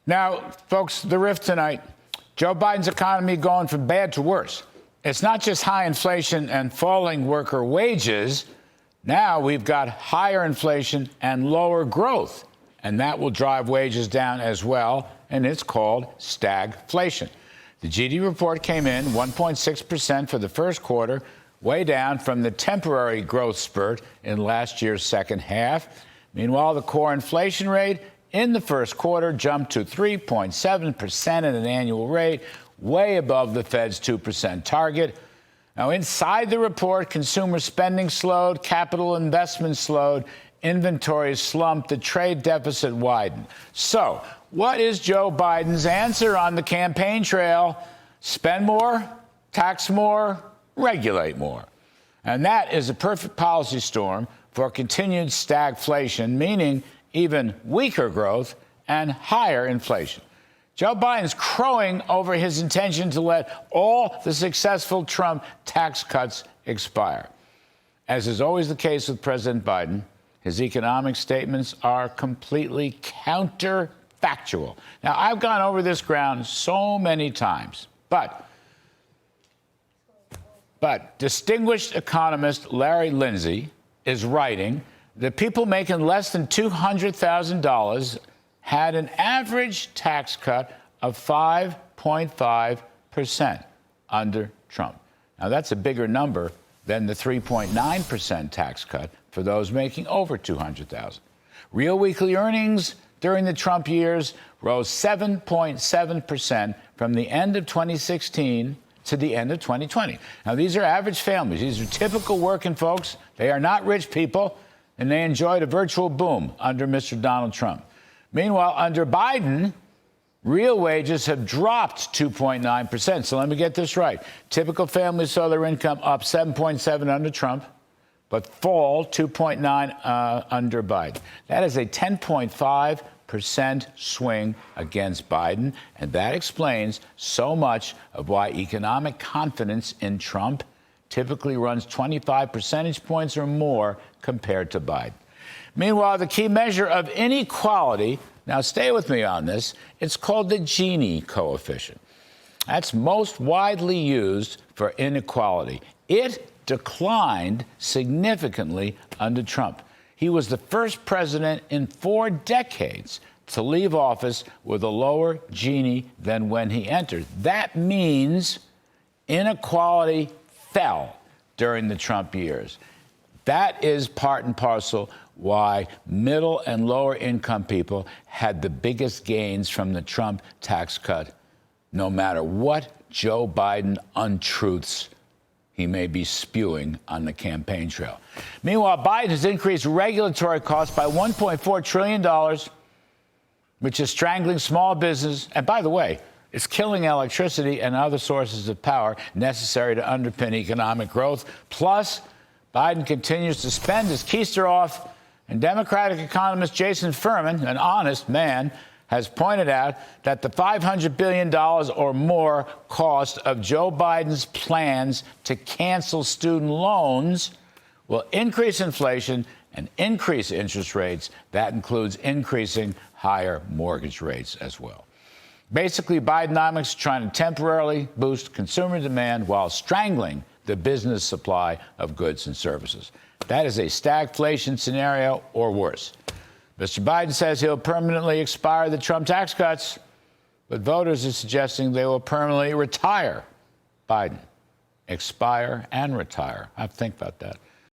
Now, folks, the rift tonight. Joe Biden's economy going from bad to worse. It's not just high inflation and falling worker wages. Now we've got higher inflation and lower growth, and that will drive wages down as well, and it's called stagflation. The GDP report came in 1.6% for the first quarter, way down from the temporary growth spurt in last year's second half. Meanwhile, the core inflation rate in the first quarter jumped to 3.7% at an annual rate, way above the Fed's 2% target. Now, inside the report, consumer spending slowed, capital investment slowed, inventories slumped, the trade deficit widened. So, what is Joe Biden's answer on the campaign trail? Spend more, tax more, regulate more. And that is a perfect policy storm for continued stagflation, meaning even weaker growth and higher inflation. Joe Biden's crowing over his intention to let all the successful Trump tax cuts expire. As is always the case with President Biden, his economic statements are completely counterfactual. Now, I've gone over this ground so many times, but distinguished economist Larry Lindsay is writing that people making less than $200,000 had an average tax cut of 5.5% under Trump. Now, that's a bigger number than the 3.9% tax cut for those making over $200,000. Real weekly earnings during the Trump years rose 7.7% from the end of 2016 to the end of 2020. Now, these are average families. These are typical working folks. They are not rich people, and they enjoyed a virtual boom under Mr. Donald Trump. Meanwhile, under Biden, real wages have dropped 2.9%. So let me get this right. Typical families saw their income up 7.7 under Trump, but fall 2.9 under Biden. That is a 10.5% swing against Biden, and that explains so much of why economic confidence in Trump typically runs 25 percentage points or more compared to Biden. Meanwhile, the key measure of inequality, now stay with me on this, it's called the Gini coefficient. That's most widely used for inequality. It declined significantly under Trump. He was the first president in 4 decades to leave office with a lower Gini than when he entered. That means inequality fell during the Trump years. That is part and parcel why middle and lower income people had the biggest gains from the Trump tax cut, no matter what Joe Biden untruths he may be spewing on the campaign trail. Meanwhile, Biden has increased regulatory costs by $1.4 trillion, which is strangling small business. And by the way, it's killing electricity and other sources of power necessary to underpin economic growth. Plus, Biden continues to spend his keister off, and Democratic economist Jason Furman, an honest man, has pointed out that the $500 billion or more cost of Joe Biden's plans to cancel student loans will increase inflation and increase interest rates. That includes increasing higher mortgage rates as well. Basically, Bidenomics is trying to temporarily boost consumer demand while strangling the business supply of goods and services. That is a stagflation scenario or worse. Mr. Biden says he'll permanently expire the Trump tax cuts, but voters are suggesting they will permanently retire Biden. Expire and retire. I have to think about that.